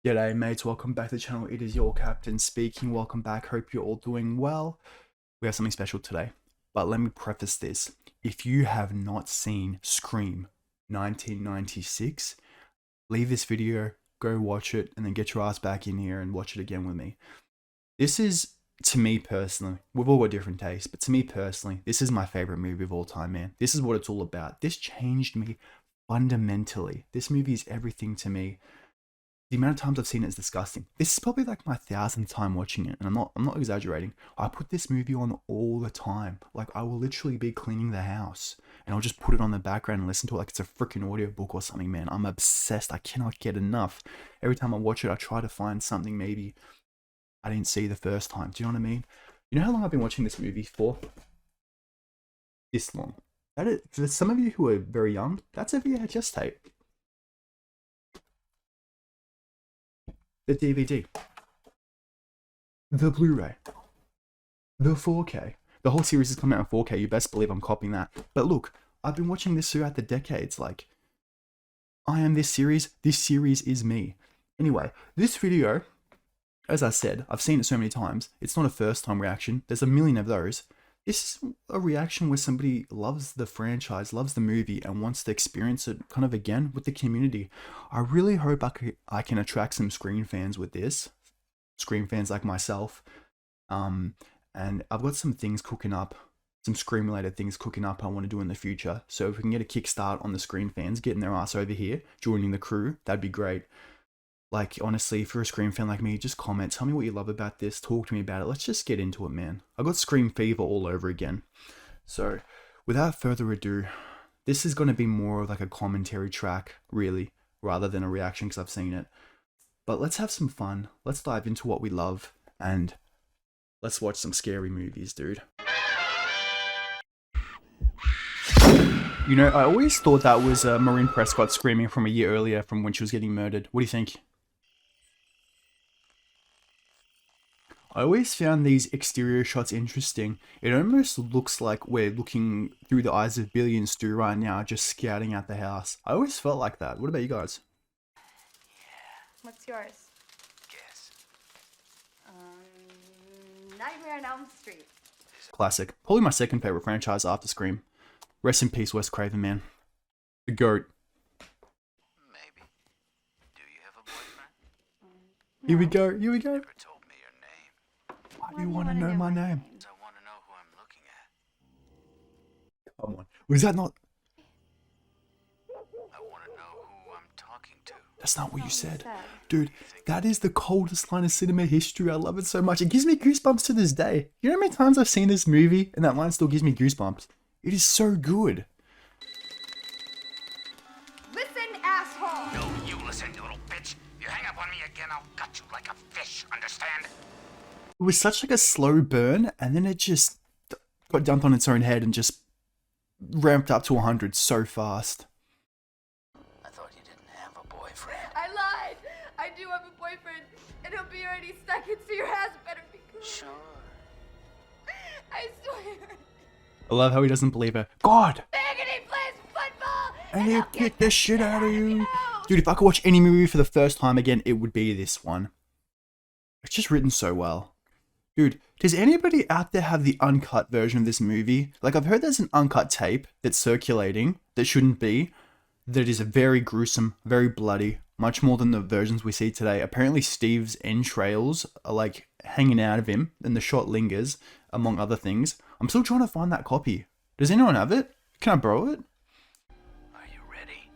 G'day mates, welcome back to the channel. It is your captain speaking. Welcome back. Hope you're all doing well. We have something special today. But let me preface this. If you have not seen Scream 1996, leave this video, go watch it, and then get your ass back in here and watch it again with me. This is, to me personally, we've all got different tastes, but to me personally, this is my favorite movie of all time, man. This is what it's all about. This changed me fundamentally. This movie is everything to me. The amount of times I've seen it is disgusting. This is probably like my 1,000th time watching it, and I'm not exaggerating. I put this movie on all the time. Like, I will literally be cleaning the house and I'll just put it on the background and listen to it like it's a freaking audiobook or something, man. I'm obsessed. I cannot get enough. Every time I watch it, I try to find something maybe I didn't see the first time. Do you know what I mean? You know how long I've been watching this movie for? This long. That is, for some of you who are very young, that's a VHS tape. The DVD, the Blu-ray, the 4K. The whole series is coming out in 4K. You best believe I'm copying that. But look, I've been watching this throughout the decades. Like, I am this series. This series is me. Anyway, this video, as I said, I've seen it so many times. It's not a first-time reaction. There's a million of those. This is a reaction where somebody loves the franchise, loves the movie, and wants to experience it kind of again with the community. I really hope I can attract some Scream fans with this. Scream fans like myself. And I've got some things cooking up. Some Scream-related things cooking up I want to do in the future. So if we can get a kickstart on the Scream fans, getting their ass over here, joining the crew, that'd be great. Like, honestly, if you're a Scream fan like me, just comment. Tell me what you love about this. Talk to me about it. Let's just get into it, man. I got Scream fever all over again. So, without further ado, this is going to be more of like a commentary track, really, rather than a reaction because I've seen it. But let's have some fun. Let's dive into what we love. And let's watch some scary movies, dude. You know, I always thought that was Maureen Prescott screaming from a year earlier from when she was getting murdered. What do you think? I always found these exterior shots interesting. It almost looks like we're looking through the eyes of Billy and Stu right now, just scouting out the house. I always felt like that. What about you guys? Yeah. What's yours? Guess. Nightmare on Elm Street. Classic. Probably my second favorite franchise after Scream. Rest in peace, Wes Craven, man. The GOAT. Maybe. Do you have a boyfriend? No. Here we go. Here we go. Never told me your name. Why do you want to know my name? I want to know who I'm looking at. Come on. Was that not... I want to know who I'm talking to. That's not what you said. Dude, that is the coldest line of cinema history. I love it so much. It gives me goosebumps to this day. You know how many times I've seen this movie and that line still gives me goosebumps? It is so good. Listen, asshole! No, you listen, you little bitch. You hang up on me again, I'll gut you like a fish, understand? It was such like a slow burn, and then it just got dumped on its own head and just ramped up to 100 so fast. I thought you didn't have a boyfriend. I lied! I do have a boyfriend, and he'll be already stuck into your house. Better be good. Sure. I swear. I love how he doesn't believe her. God! Biggity plays football! And he'll kick the shit out of you. Dude, if I could watch any movie for the first time again, it would be this one. It's just written so well. Dude, does anybody out there have the uncut version of this movie? Like, I've heard there's an uncut tape that's circulating that shouldn't be. That is very gruesome, very bloody, much more than the versions we see today. Apparently Steve's entrails are like hanging out of him and the shot lingers, among other things. I'm still trying to find that copy. Does anyone have it? Can I borrow it? Are you ready?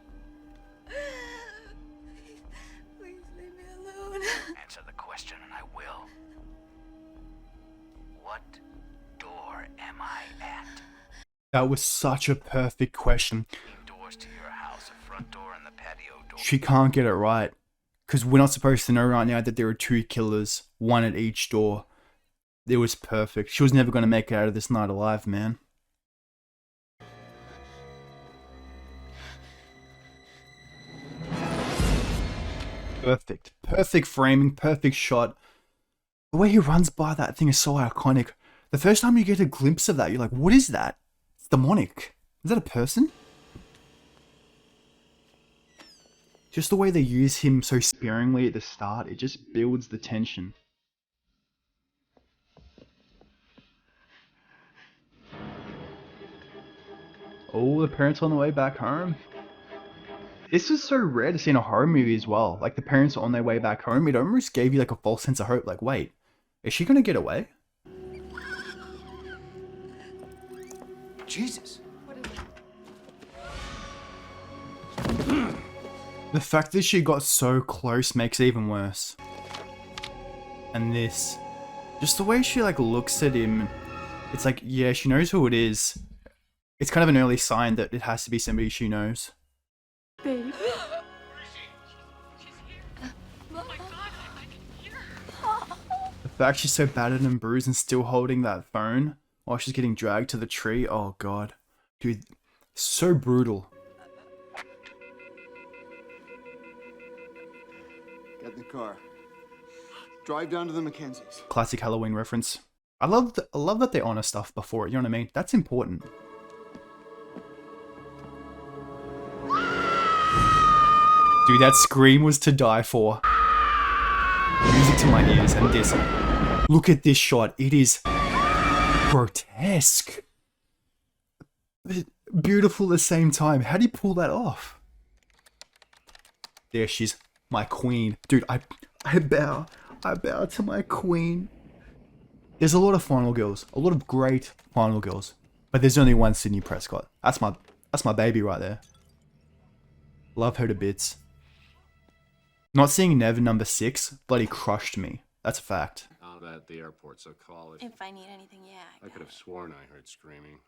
Please leave me alone. Answer the question and I will. What door am I at? That was such a perfect question. Doors to your house, a front door and the patio door. She can't get it right. Because we're not supposed to know right now that there are 2 killers, one at each door. It was perfect. She was never going to make it out of this night alive, man. Perfect. Perfect framing, perfect shot. The way he runs by that thing is so iconic. The first time you get a glimpse of that, you're like, what is that? It's demonic. Is that a person? Just the way they use him so sparingly at the start, it just builds the tension. Oh, the parents on the way back home. This was so rare to see in a horror movie as well. Like, the parents on their way back home, it almost gave you like a false sense of hope. Like, wait, is she gonna get away? Jesus. The fact that she got so close makes it even worse. And this, just the way she like looks at him, it's like, yeah, she knows who it is. It's kind of an early sign that it has to be somebody she knows. Baby. The fact she's so battered and bruised and still holding that phone while she's getting dragged to the tree, oh god. Dude, so brutal. Get in the car. Drive down to the Mackenzies. Classic Halloween reference. I love that they honor stuff before it, you know what I mean? That's important. Dude, that scream was to die for. Music to my ears, and this. Look at this shot. It is grotesque. Beautiful at the same time. How do you pull that off? There she's, my queen. Dude, I bow to my queen. There's a lot of final girls. A lot of great final girls. But there's only one Sydney Prescott. That's my baby right there. Love her to bits. Not seeing Nev number 6 bloody crushed me. That's a fact. Out at the airport, so call it. If I need anything, yeah. I could have sworn I heard screaming.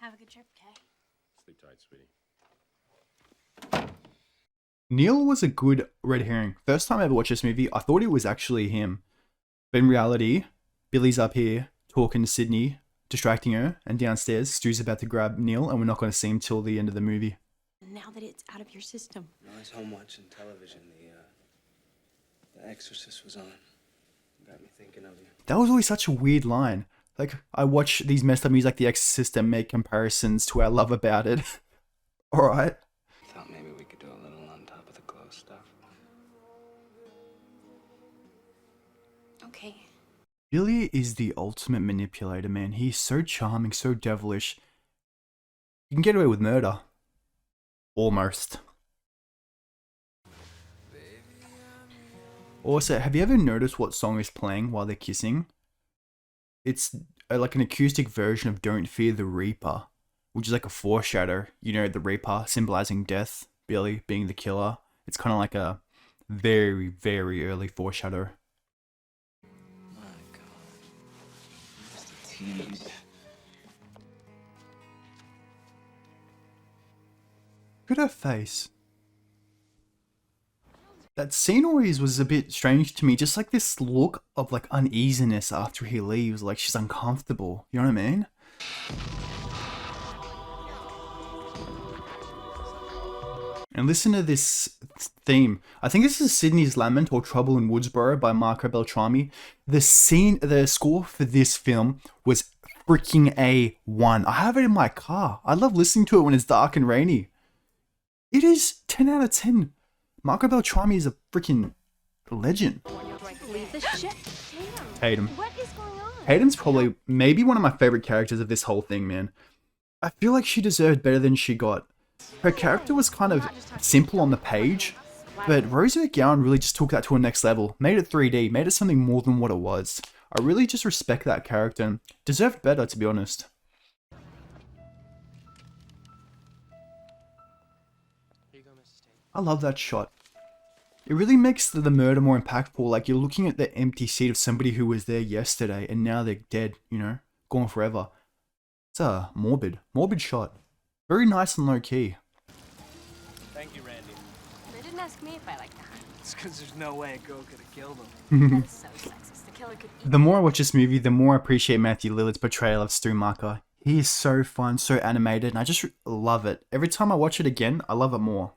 Have a good trip, Kay. Sleep tight, sweetie. Neil was a good red herring. First time I ever watched this movie, I thought it was actually him. But in reality, Billy's up here talking to Sydney, distracting her, and downstairs, Stu's about to grab Neil, and we're not going to see him till the end of the movie. Now that it's out of your system. I was home watching television. The Exorcist was on. Got me thinking of you. That was always such a weird line. Like, I watch these messed up movies like The Exorcist and make comparisons to our love about it. Alright. Thought maybe we could do a little on top of the glow stuff. Okay. Billy is the ultimate manipulator, man. He's so charming, so devilish. You can get away with murder. Almost. Also, have you ever noticed what song is playing while they're kissing? It's like an acoustic version of Don't Fear the Reaper, which is like a foreshadow. You know, the Reaper symbolizing death, Billy being the killer. It's kind of like a very, very early foreshadow. My God. Just a tease. Look at her face. That scene always was a bit strange to me. Just like this look of like uneasiness after he leaves. Like she's uncomfortable. You know what I mean? And listen to this theme. I think this is Sydney's Lament or Trouble in Woodsboro by Marco Beltrami. The score for this film was freaking A1. I have it in my car. I love listening to it when it's dark and rainy. It is 10 out of 10. Marco Beltrami is a freaking legend. Tatum. What is going on? Tatum's probably maybe one of my favorite characters of this whole thing, man. I feel like she deserved better than she got. Her character was kind of simple on the page, but Rosie McGowan really just took that to a next level, made it 3D, made it something more than what it was. I really just respect that character and deserved better, to be honest. I love that shot. It really makes the murder more impactful, like you're looking at the empty seat of somebody who was there yesterday and now they're dead, you know, gone forever. It's a morbid shot. Very nice and low key. Thank you, Randy. They didn't ask me if I like that. It's because there's no way a girl could have killed him. That is so sexist. The killer could eat. The more I watch this movie, the more I appreciate Matthew Lillard's portrayal of Stu Macher. He is so fun, so animated, and I just love it. Every time I watch it again, I love it more.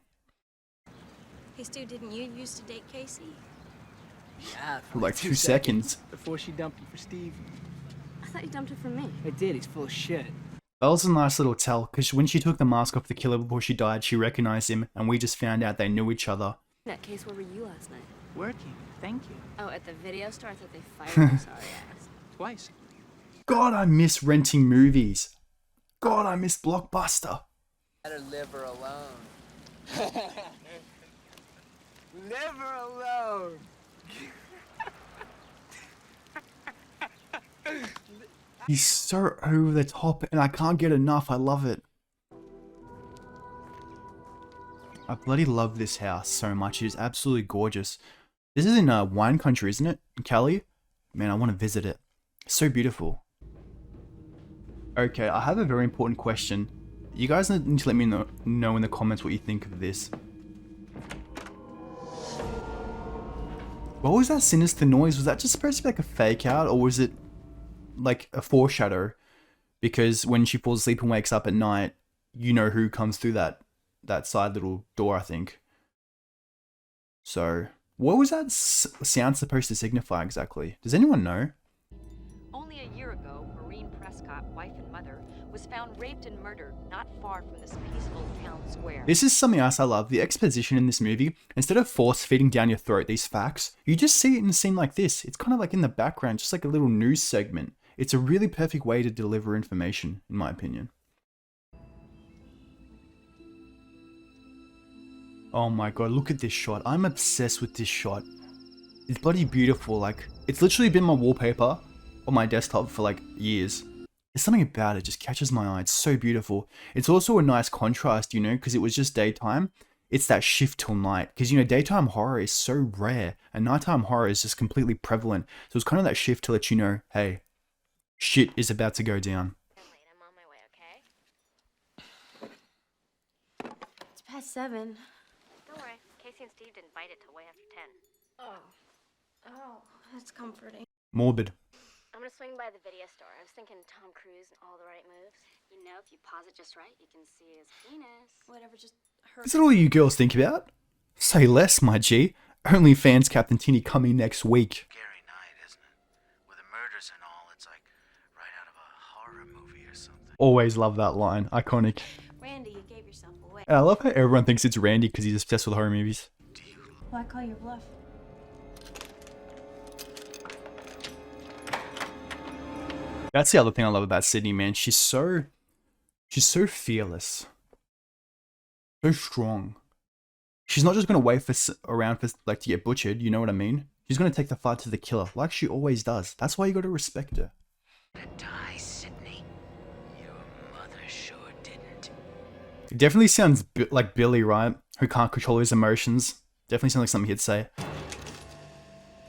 Hey, Stu, didn't you used to date Casey? Yeah, For like 2 seconds. Before she dumped him for Steve. I thought you dumped her for me. I did, he's full of shit. That was a nice little tell, because when she took the mask off the killer before she died, she recognized him, and we just found out they knew each other. In that case, where were you last night? Working. Thank you. Oh, at the video store? I thought they fired your sorry ass. Twice. God, I miss renting movies. God, I miss Blockbuster. Better live her alone. Live her alone. He's so over the top, and I can't get enough. I love it. I bloody love this house so much. It is absolutely gorgeous. This is in wine country, isn't it? In Cali? Man, I want to visit it. It's so beautiful. Okay, I have a very important question. You guys need to let me know in the comments what you think of this. What was that sinister noise? Was that just supposed to be like a fake out, or was it like a foreshadow? Because when she falls asleep and wakes up at night, you know who comes through that side little door, I think. So, what was that sound supposed to signify exactly? Does anyone know? Only a year ago, Maureen Prescott, wife and mother, was found raped and murdered not far from this peaceful town square. This is something else I love. The exposition in this movie, instead of force feeding down your throat these facts, you just see it in a scene like this. It's kind of like in the background, just like a little news segment. It's a really perfect way to deliver information, in my opinion. Oh my god, look at this shot. I'm obsessed with this shot. It's bloody beautiful. Like, it's literally been my wallpaper on my desktop for like years. There's something about it just catches my eye. It's so beautiful. It's also a nice contrast, you know, because it was just daytime. It's that shift till night. Because, you know, daytime horror is so rare and nighttime horror is just completely prevalent. So it's kind of that shift to let you know, hey, shit is about to go down. I'm on my way, okay? It's past 7. Don't worry. Casey and Steve didn't bite it till way after 10. Oh, that's comforting. Morbid. I'm gonna swing by the video store. I was thinking Tom Cruise and all the right moves. You know, if you pause it just right, you can see his penis. Whatever, just hurt. Is that all you girls think about? Say less, my G. OnlyFans CaptainTinny coming next week. Scary night, isn't it? With the murders and all, it's like right out of a horror movie or something. Always love that line. Iconic. Randy, you gave yourself away. And I love how everyone thinks it's Randy because he's obsessed with horror movies. Well, I call your bluff. That's the other thing I love about Sydney, man. She's so fearless. So strong. She's not just going to wait around for like to get butchered, you know what I mean? She's going to take the fight to the killer, like she always does. That's why you got to respect her. Die, Sydney. Your mother sure didn't. It definitely sounds like Billy, right? Who can't control his emotions. Definitely sounds like something he'd say.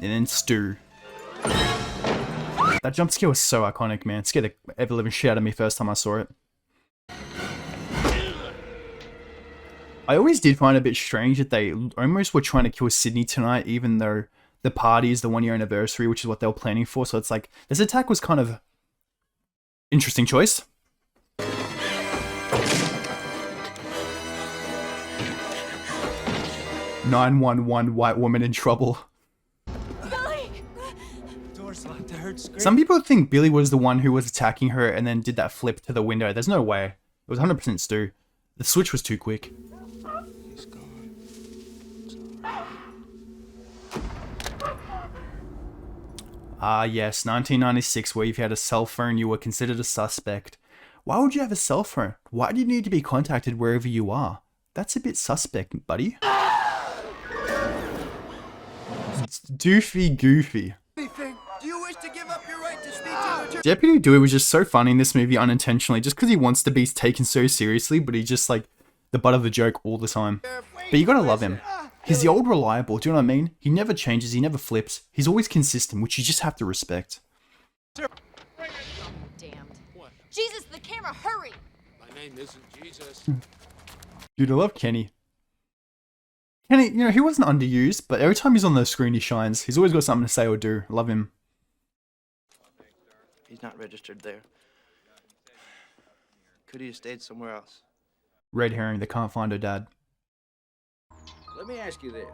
And then Stu. That jump scare was so iconic, man. It scared the ever-living shit out of me first time I saw it. I always did find it a bit strange that they almost were trying to kill Sydney tonight, even though the party is the 1-year anniversary, which is what they were planning for. So it's like, this attack was kind of interesting choice. 911 white woman in trouble. Some people think Billy was the one who was attacking her and then did that flip to the window. There's no way. It was 100% Stu. The switch was too quick. He's gone. Ah, yes, 1996, where if you had a cell phone, you were considered a suspect. Why would you have a cell phone? Why do you need to be contacted wherever you are? That's a bit suspect, buddy. It's doofy goofy. Do you wish to give up your right to speak to your Deputy Dewey was just so funny in this movie unintentionally, just because he wants to be taken so seriously, but he's just like the butt of the joke all the time. But you gotta love him. He's the old reliable, do you know what I mean? He never changes, he never flips. He's always consistent, which you just have to respect. Damned. Jesus, the camera, hurry! My name isn't Jesus. Dude, I love Kenny. Kenny, you know, he wasn't underused, but every time he's on the screen, he shines. He's always got something to say or do. I love him. He's not registered there. Could he have stayed somewhere else? Red herring, they can't find her dad. Let me ask you this.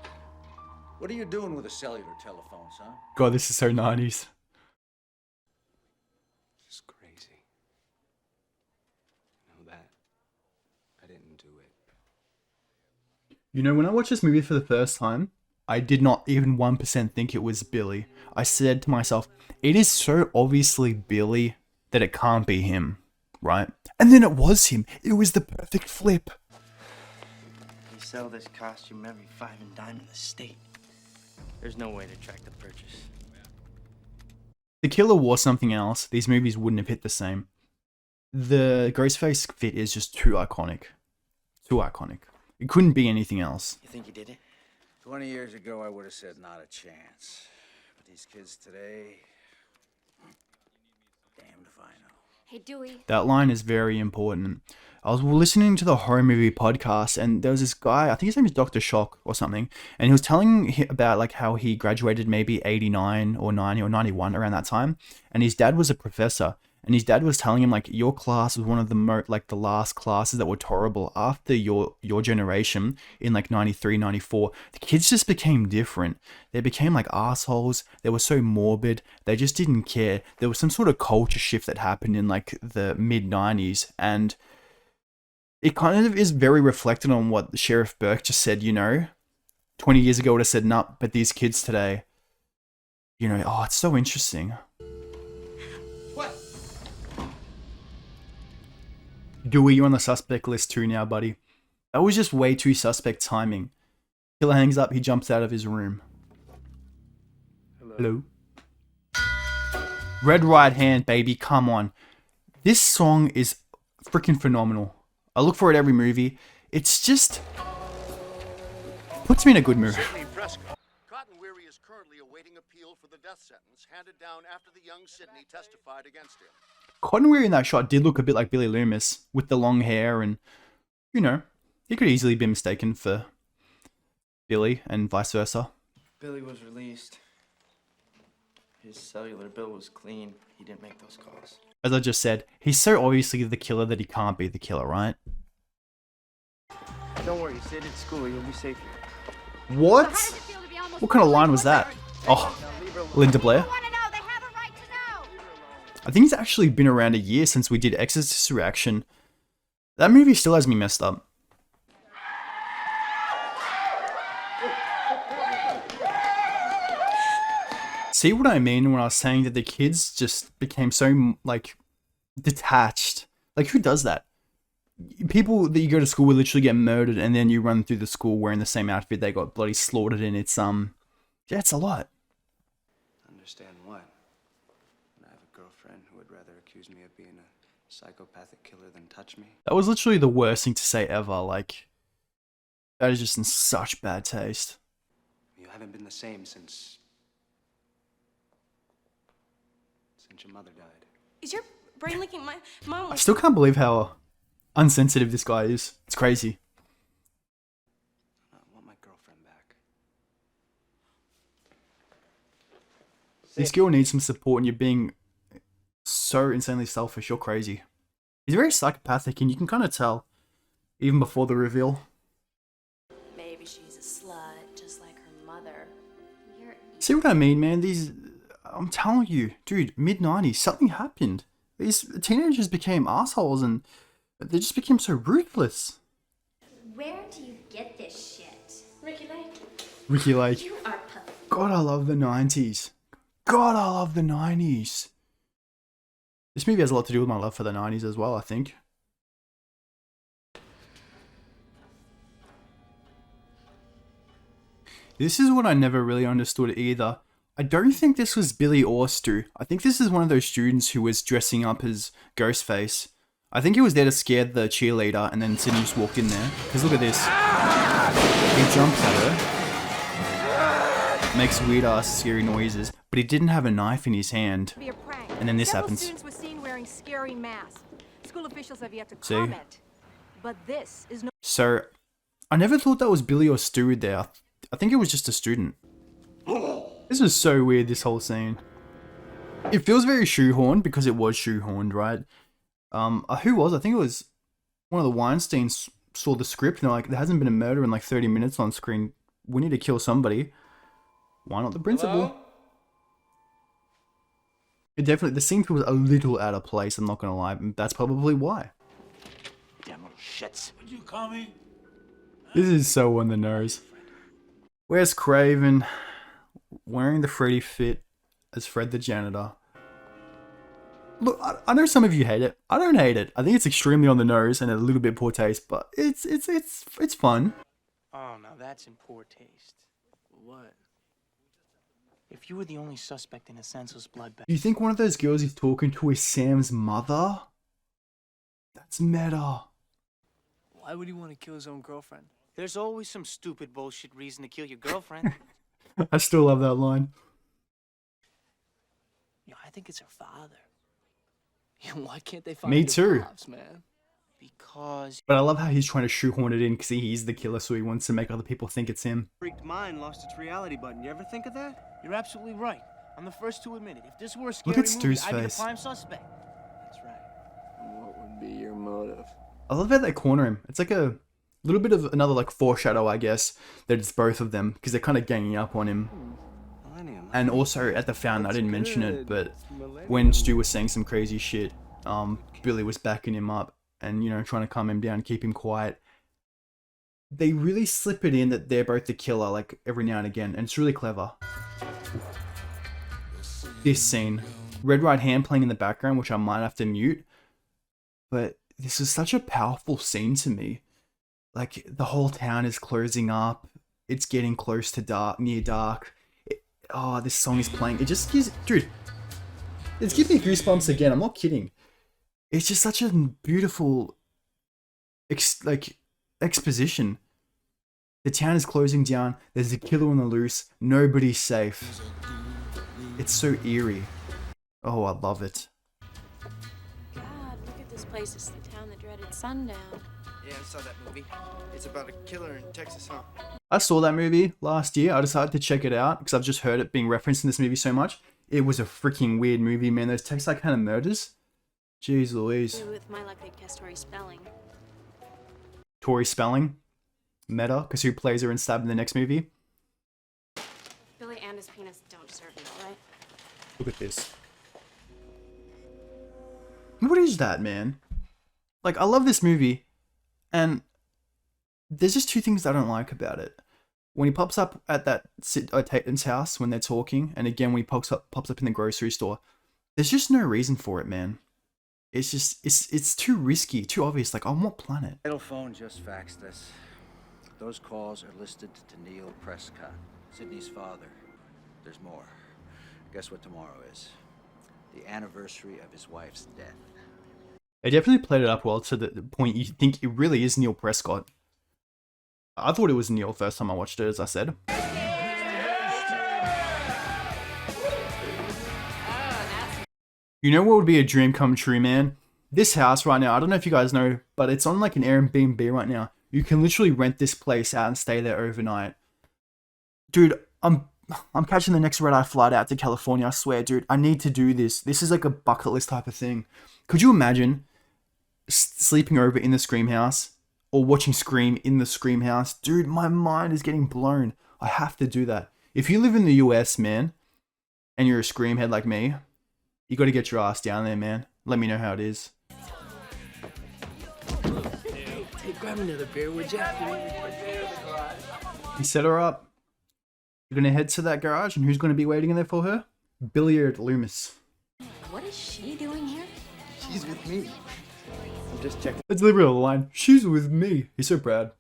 What are you doing with a cellular telephone, son? God, this is so 90s. It's crazy. You know, when I watched this movie for the first time, I did not even 1% think it was Billy. I said to myself, it is so obviously Billy that it can't be him, right? And then it was him. It was the perfect flip. We sell this costume every 5 and dime in the state. There's no way to track the purchase. The killer wore something else. These movies wouldn't have hit the same. The Ghostface fit is just too iconic. Too iconic. It couldn't be anything else. You think you did it? 20 years ago, I would have said not a chance. But these kids today, damned if I know. Hey, Dewey. That line is very important. I was listening to the horror movie podcast, and there was this guy, I think his name is Dr. Shock or something, and he was telling about like how he graduated maybe 89 or 90 or 91 around that time, and his dad was a professor, and his dad was telling him like your class was one of the last classes that were horrible after your generation in like 93, 94. The kids just became different. They became like assholes. They were so morbid. They just didn't care. There was some sort of culture shift that happened in like the mid 90s, and it kind of is very reflected on what Sheriff Burke just said, you know. 20 years ago would have said, nah, but these kids today, you know, oh, it's so interesting. What? Dewey, you're on the suspect list too now, buddy. That was just way too suspect timing. Killer hangs up, he jumps out of his room. Hello? Red Right Hand, baby, come on. This song is freaking phenomenal. I look for it every movie. It's just puts me in a good mood. Cotton Weary is currently awaiting appeal for the death sentence handed down after the young Sidney testified against him. Cotton Weary in that shot did look a bit like Billy Loomis with the long hair, and you know, he could easily be mistaken for Billy and vice versa. Billy was released. His cellular bill was clean. He didn't make those calls. As I just said, he's so obviously the killer that he can't be the killer, right? Don't worry, Sid, it's school. You'll be safe here. What? What kind of line was that? Oh, Linda Blair. I think it's actually been around a year since we did Exorcist Reaction. That movie still has me messed up. See what I mean when I was saying that the kids just became so, like, detached? Like, who does that? People that you go to school with literally get murdered, and then you run through the school wearing the same outfit they got bloody slaughtered in. It's, yeah, it's a lot. Understand what? I have a girlfriend who would rather accuse me of being a psychopathic killer than touch me. That was literally the worst thing to say ever. Like, that is just in such bad taste. You haven't been the same since your mother died. Is your brain leaking? My mom. I still can't believe how unsensitive this guy is. It's crazy. I want my girlfriend back. This girl needs some support, and you're being so insanely selfish. You're crazy. He's very psychopathic, and you can kind of tell, even before the reveal. Maybe she's a slut, just like her mother. See what I mean, man? These, I'm telling you, dude, mid-90s, something happened. These teenagers became assholes, and they just became so ruthless. Where do you get this shit? Ricky Lake. Ricky Lake. You are pathetic. God, I love the 90s. God, I love the 90s. This movie has a lot to do with my love for the 90s as well, I think. This is what I never really understood either. I don't think this was Billy or Stu. I think this is one of those students who was dressing up as Ghostface. I think he was there to scare the cheerleader, and then Sidney just walked in there. Because look at this. He jumps at her. Makes weird ass scary noises. But he didn't have a knife in his hand. And then this happens. Students were seen wearing scary masks. School officials have yet to See? comment. But this is no. So, I never thought that was Billy or Stu there. I think it was just a student. This is so weird, this whole scene. It feels very shoehorned because it was shoehorned, right? Who was? I think it was one of the Weinsteins saw the script and they're like, there hasn't been a murder in like 30 minutes on screen. We need to kill somebody. Why not the principal? Hello? It definitely, the scene feels a little out of place, I'm not gonna lie. That's probably why. Damn little shits. What'd you call me? This is so on the nose. Where's Craven wearing the Freddy fit as Fred the janitor? Look, I know some of you hate it. I don't hate it. I think it's extremely on the nose and a little bit poor taste, but it's fun. Oh, now that's in poor taste. What? If you were the only suspect in a senseless bloodbath. You think one of those girls he's talking to is Sam's mother? That's meta. Why would he want to kill his own girlfriend? There's always some stupid bullshit reason to kill your girlfriend. I still love that line. Yeah, I think it's her father. Yeah, why can't they find Me their too. pops, man? Because... But I love how he's trying to shoehorn it in because he is the killer, so he wants to make other people think it's him. Freaked mind lost its reality button. You ever think of that? You're absolutely right. I'm the first to admit it. If this were a scary Look at movie, Stu's I'd be the face. prime suspect. That's right. What would be your motive? I love how they corner him. It's like a little bit of another like foreshadow, I guess, that it's both of them because they're kind of ganging up on him. And also at the fountain, I didn't mention it, but when Stu was saying some crazy shit, Billy was backing him up and, you know, trying to calm him down, keep him quiet. They really slip it in that they're both the killer, like every now and again, and it's really clever. This scene, Red Right Hand playing in the background, which I might have to mute, but this is such a powerful scene to me. Like, the whole town is closing up. It's getting close to dark, near dark. Oh, this song is playing. It just gives... Dude, it's giving me goosebumps again. I'm not kidding. It's just such a beautiful... exposition. The town is closing down. There's a killer on the loose. Nobody's safe. It's so eerie. Oh, I love it. God, look at this place. It's the town that dreaded sundown. Yeah, I saw that movie. It's about a killer in Texas, huh? I saw that movie last year. I decided to check it out because I've just heard it being referenced in this movie so much. It was a freaking weird movie, man. Those Texas kind of murders. Jeez Louise. With my luck, they'd cast Tori Spelling. Tori Spelling. Meta, because who plays her in Stab in the next movie? Billy and his penis don't deserve it, right? Look at this. What is that, man? Like, I love this movie, and there's just two things I don't like about it. When he pops up at that Tatum's house when they're talking, and again when he pops up in the grocery store, there's just no reason for it, man. It's just, it's too risky, too obvious. Like, on what planet? Fatal phone just faxed us. Those calls are listed to Neil Prescott, Sydney's father. There's more. Guess what tomorrow is? The anniversary of his wife's death. They definitely played it up well to the point you think it really is Neil Prescott. I thought it was Neil first time I watched it, as I said. You know what would be a dream come true, man? This house right now, I don't know if you guys know, but it's on like an Airbnb right now. You can literally rent this place out and stay there overnight. Dude, I'm catching the next red-eye flight out to California, I swear, dude. I need to do this. This is like a bucket list type of thing. Could you imagine sleeping over in the Scream house? Or watching Scream in the Scream house? Dude, my mind is getting blown. I have to do that. If you live in the US, man, and you're a Scream head like me, you gotta get your ass down there, man. Let me know how it is. Hey, grab another beer, would you? He set her up. You're gonna head to that garage, and who's gonna be waiting in there for her? Billiard Loomis. What is she doing here? She's with me. I'm just checking. Let's deliver the line. She's with me. He's so proud.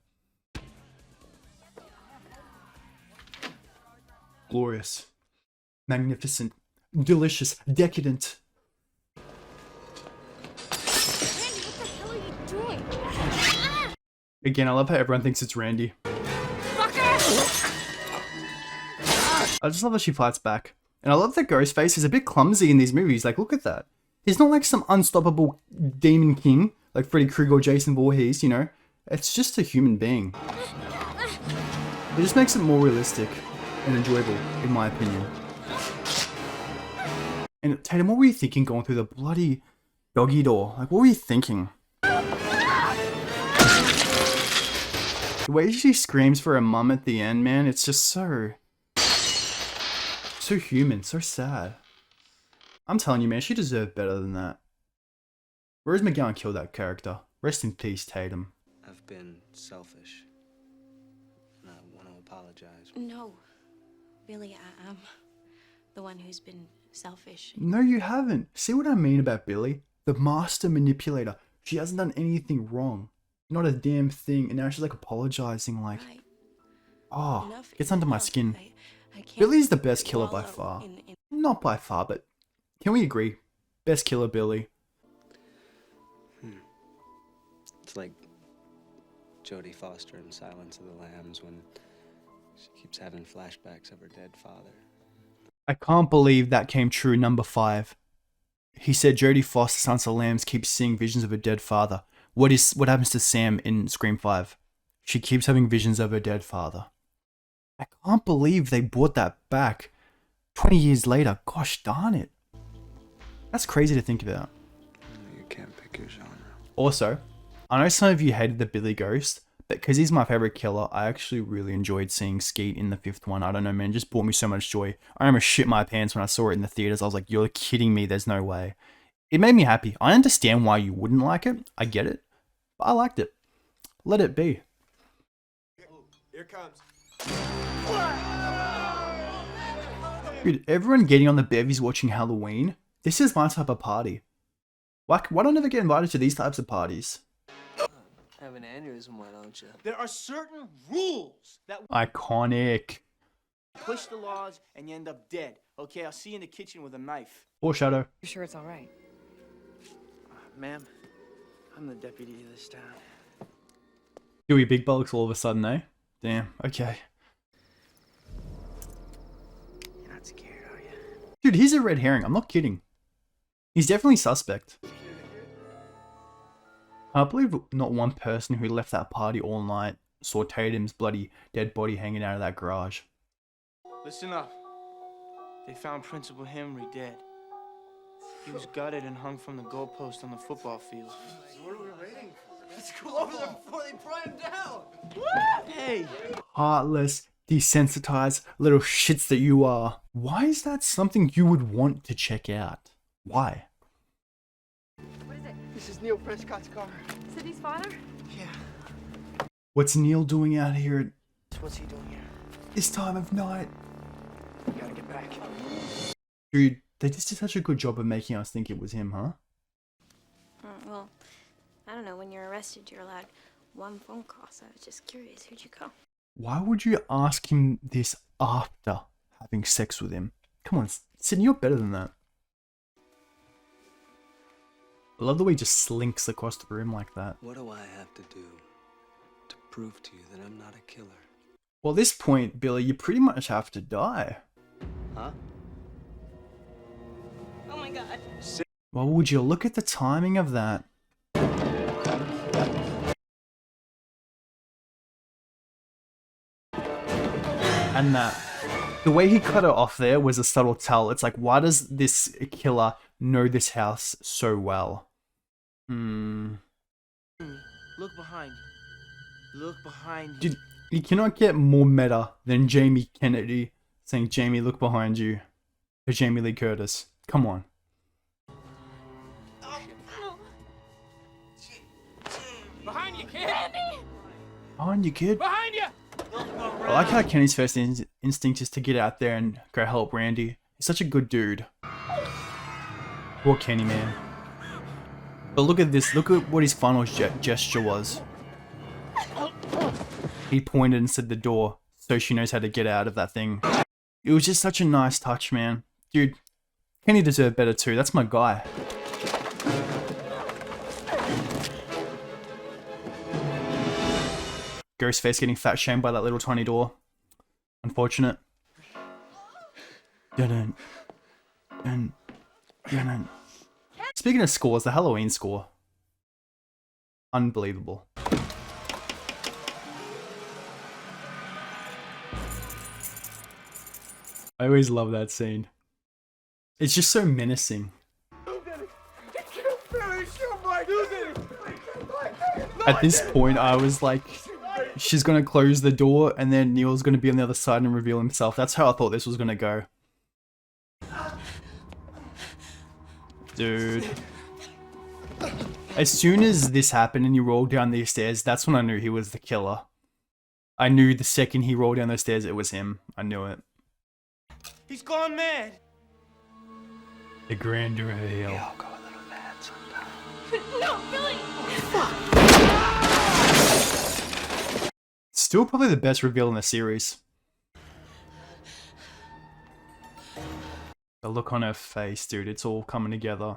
Glorious. Magnificent. Delicious. Decadent. Randy, what the hell are you doing? Again, I love how everyone thinks it's Randy. I just love that she fights back. And I love that Ghostface is a bit clumsy in these movies. Like, look at that. He's not like some unstoppable demon king like Freddy Krueger or Jason Voorhees, you know. It's just a human being. It just makes it more realistic and enjoyable, in my opinion. And Tatum, what were you thinking going through the bloody doggy door? Like, what were you thinking? The way she screams for her mum at the end, man, it's just so human, so sad. I'm telling you, man, she deserved better than that. Rose McGowan killed that character. Rest in peace, Tatum. I've been selfish. apologize. No. Billy, I'm the one who's been selfish. No, you haven't. See what I mean about Billy? The master manipulator. She hasn't done anything wrong. Not a damn thing. And now she's like apologizing like... Right. Oh, Enough gets is under my enough. skin. I can't Billy's the best killer by wallow far. in- Not by far, but can we agree? Best killer, Billy. It's like Jodie Foster in Silence of the Lambs when she keeps having flashbacks of her dead father. I can't believe that came true, number 5. He said Jodie Foster, Silence of the Lambs, keeps seeing visions of her dead father. What happens to Sam in Scream 5? She keeps having visions of her dead father. I can't believe they brought that back 20 years later. Gosh darn it. That's crazy to think about. You can't pick your genre. Also, I know some of you hated the Billy Ghost, but because he's my favorite killer, I actually really enjoyed seeing Skeet in the 5th one. I don't know, man, it just brought me so much joy. I remember shit my pants when I saw it in the theaters. I was like, you're kidding me, there's no way. It made me happy. I understand why you wouldn't like it. I get it. But I liked it. Let it be. Here comes. Dude, everyone getting on the bevies watching Halloween? This is my type of party. Why don't I ever get invited to these types of parties? Have an aneurysm, why don't you? There are certain rules that Iconic. push the laws and you end up dead. Okay, I'll see you in the kitchen with a knife. Foreshadow. You sure it's all right? Ma'am, I'm the deputy of this town. Huey Big Bullocks all of a sudden, eh? Damn, okay. You're not scared, are you? Dude, he's a red herring. I'm not kidding. He's definitely suspect. I believe not one person who left that party all night saw Tatum's bloody dead body hanging out of that garage. Listen up. They found Principal Henry dead. He was gutted and hung from the goalpost on the football field. What are we waiting for? Let's go over there before they pry him down! Hey! Heartless, desensitized little shits that you are. Why is that something you would want to check out? Why? What is it? This is Neil Prescott's car. Sydney's father? Yeah. What's Neil doing out here at What's he doing here? this time of night? You gotta get back. Dude, they just did such a good job of making us think it was him, huh? Well, I don't know. When you're arrested, you're allowed one phone call, so I was just curious. Who'd you call? Why would you ask him this after having sex with him? Come on, Sydney, you're better than that. I love the way he just slinks across the room like that. What do I have to do to prove to you that I'm not a killer? Well, at this point, Billy, you pretty much have to die. Huh? Oh my god. Well, would you look at the timing of that? And that. The way he cut it off there was a subtle tell. It's like, why does this killer know this house so well? Look behind you. Look behind you. Dude, you cannot get more meta than Jamie Kennedy saying, Jamie, look behind you. To Jamie Lee Curtis. Come on. Behind you, kid! Behind you, kid. Behind you! I like how Kenny's first instinct is to get out there and go help Randy. He's such a good dude. Poor Kenny, man. But look at this. Look at what his final gesture was. He pointed and said the door, so she knows how to get out of that thing. It was just such a nice touch, man. Dude, Kenny deserved better too. That's my guy. Ghostface getting fat shamed by that little tiny door. Unfortunate. Dun-dun. Dun. Dun-dun. Speaking of scores, the Halloween score. Unbelievable. I always love that scene. It's just so menacing. At this point, I was like, she's gonna close the door and then Neil's gonna be on the other side and reveal himself. That's how I thought this was gonna go. Dude. As soon as this happened and he rolled down these stairs, that's when I knew he was the killer. I knew the second he rolled down those stairs, it was him. I knew it. He's gone mad. The grand reveal. We all go a little mad sometimes. No, Billy! Still probably the best reveal in the series. The look on her face, dude, it's all coming together.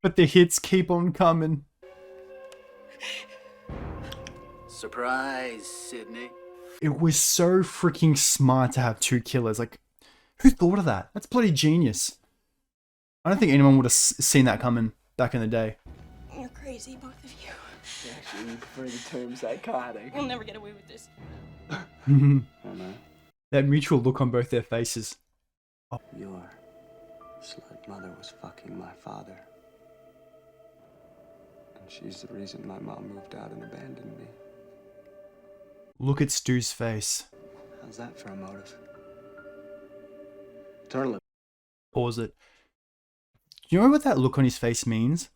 But the hits keep on coming. Surprise, Sydney. It was so freaking smart to have two killers. Like, who thought of that? That's bloody genius. I don't think anyone would have seen that coming back in the day. You're crazy, both of you. Actually, you prefer the term psychotic. We'll never get away with this. I don't know. That mutual look on both their faces. Oh. Your slut mother was fucking my father. And she's the reason my mom moved out and abandoned me. Look at Stu's face. How's that for a motive? Totally. Pause it. Do you know what that look on his face means?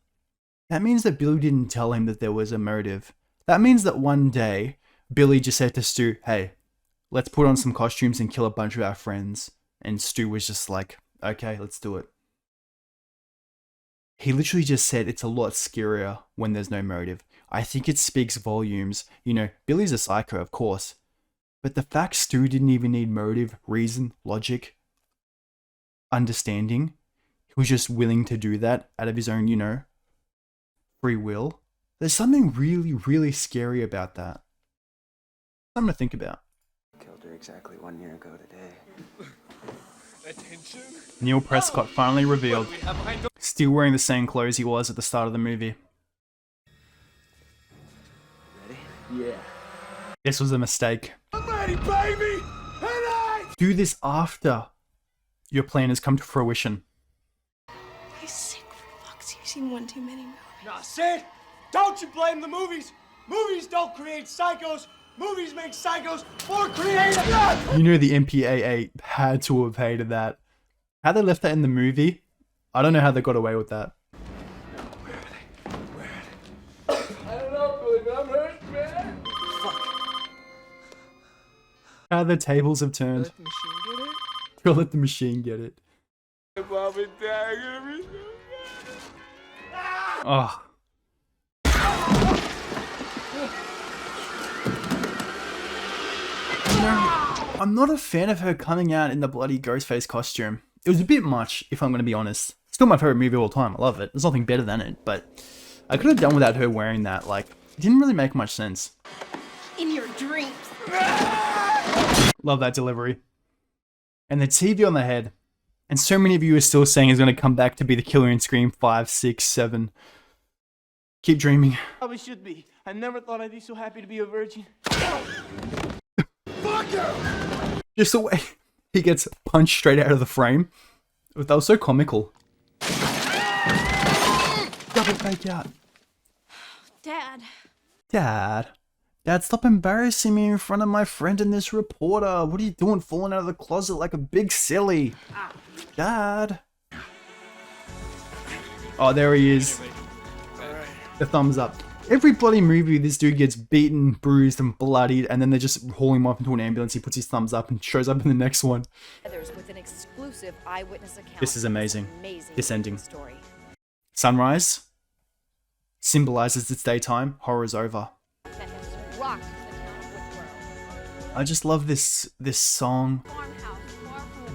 That means that Billy didn't tell him that there was a motive. That means that one day, Billy just said to Stu, hey, let's put on some costumes and kill a bunch of our friends. And Stu was just like, okay, let's do it. He literally just said it's a lot scarier when there's no motive. I think it speaks volumes. You know, Billy's a psycho, of course. But the fact Stu didn't even need motive, reason, logic, understanding. He was just willing to do that out of his own, you know, free will. There's something really, really scary about that. Something to think about. Killed her exactly 1 year ago today. Attention. Neil Prescott finally revealed. Still wearing the same clothes he was at the start of the movie. Ready? Yeah. This was a mistake. I'm ready, baby! Do this after your plan has come to fruition. He's sick for fuck's sake. You've seen one too many movies. Nah, Sid! Don't you blame the movies! Movies don't create psychos! Movies make psychos more creative! You know the MPAA had to have hated that. How they left that in the movie, I don't know how they got away with that. I don't know, Billy, but I'm hurt, man! How the tables have turned. Let the machine get it? You'll let the machine get it. Mom and Dad are gonna be so Oh. You know, I'm not a fan of her coming out in the bloody Ghostface costume. It was a bit much, if I'm going to be honest. Still my favorite movie of all time. I love it. There's nothing better than it, but I could have done without her wearing that. Like, it didn't really make much sense. In your dreams. Love that delivery. And the TV on the head. And so many of you are still saying he's going to come back to be the killer in Scream 5, 6, 7. Keep dreaming. Probably should be. I never thought I'd be so happy to be a virgin. Fuck you! Just the way he gets punched straight out of the frame. That was so comical. Double fake out. Dad. Dad, stop embarrassing me in front of my friend and this reporter. What are you doing falling out of the closet like a big silly? Dad. Oh, there he is. The thumbs up. Every bloody movie, this dude gets beaten, bruised, and bloodied, and then they just haul him off into an ambulance. He puts his thumbs up and shows up in the next one. With an exclusive eyewitness account. This is amazing. This ending. Story. Sunrise symbolizes it's daytime. Horror's over. I just love this song.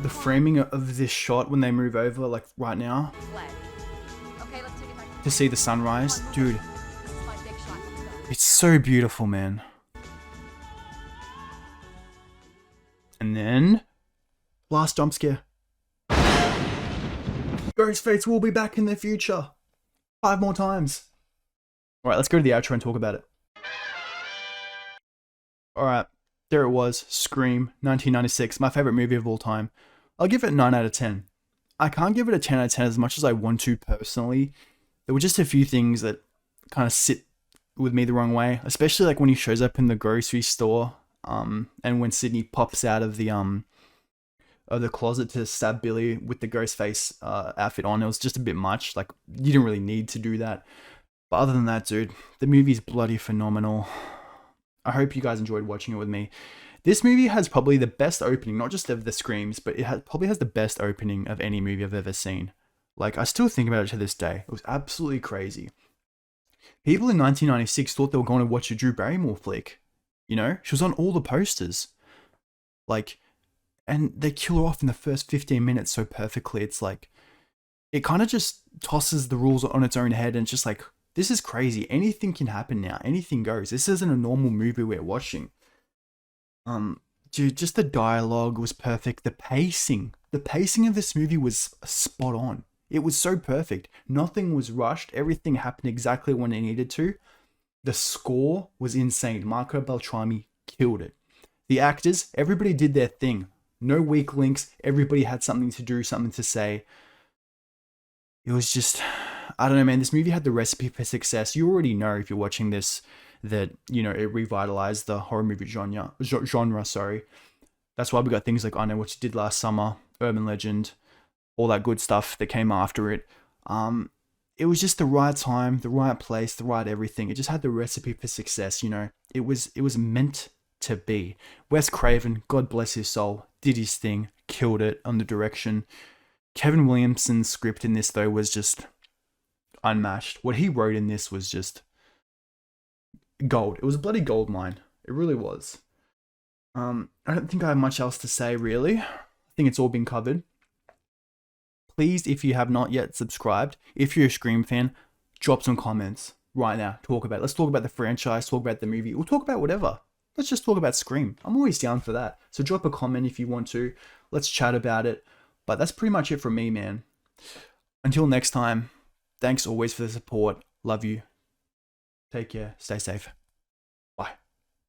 The framing of this shot when they move over, like right now. To see the sunrise. Dude. It's so beautiful, man. And then, last jump scare. Ghostface will be back in the future. 5 more times. Alright, let's go to the outro and talk about it. Alright, there it was. Scream, 1996. My favorite movie of all time. I'll give it 9 out of 10. I can't give it a 10 out of 10 as much as I want to personally. There were just a few things that kind of sit with me the wrong way, especially like when he shows up in the grocery store, and when Sydney pops out of the closet to stab Billy with the Ghostface outfit on. It was just a bit much. Like, you didn't really need to do that. But other than that, dude, the movie's bloody phenomenal. I hope you guys enjoyed watching it with me. This movie has probably the best opening, not just of the screams, but probably has the best opening of any movie I've ever seen. Like, I still think about it to this day. It was absolutely crazy. People in 1996 thought they were going to watch a Drew Barrymore flick. You know, she was on all the posters. Like, and they kill her off in the first 15 minutes so perfectly. It's like, it kind of just tosses the rules on its own head, and it's just like, this is crazy. Anything can happen now. Anything goes. This isn't a normal movie we're watching. Dude, just the dialogue was perfect. The pacing of this movie was spot on. It was so perfect. Nothing was rushed. Everything happened exactly when it needed to. The score was insane. Marco Beltrami killed it. The actors, everybody did their thing. No weak links. Everybody had something to do, something to say. It was just, I don't know, man. This movie had the recipe for success. You already know if you're watching this that, you know, it revitalized the horror movie genre. That's why we got things like I Know What You Did Last Summer, Urban Legend, all that good stuff that came after it. It was just the right time, the right place, the right everything. It just had the recipe for success, you know. It was meant to be. Wes Craven, God bless his soul, did his thing, killed it on the direction. Kevin Williamson's script in this, though, was just unmatched. What he wrote in this was just gold. It was a bloody gold mine. It really was. I don't think I have much else to say, really. I think it's all been covered. Please, if you have not yet subscribed, if you're a Scream fan, drop some comments right now. Talk about it. Let's talk about the franchise, talk about the movie. We'll talk about whatever. Let's just talk about Scream. I'm always down for that. So drop a comment if you want to. Let's chat about it. But that's pretty much it from me, man. Until next time, thanks always for the support. Love you. Take care. Stay safe.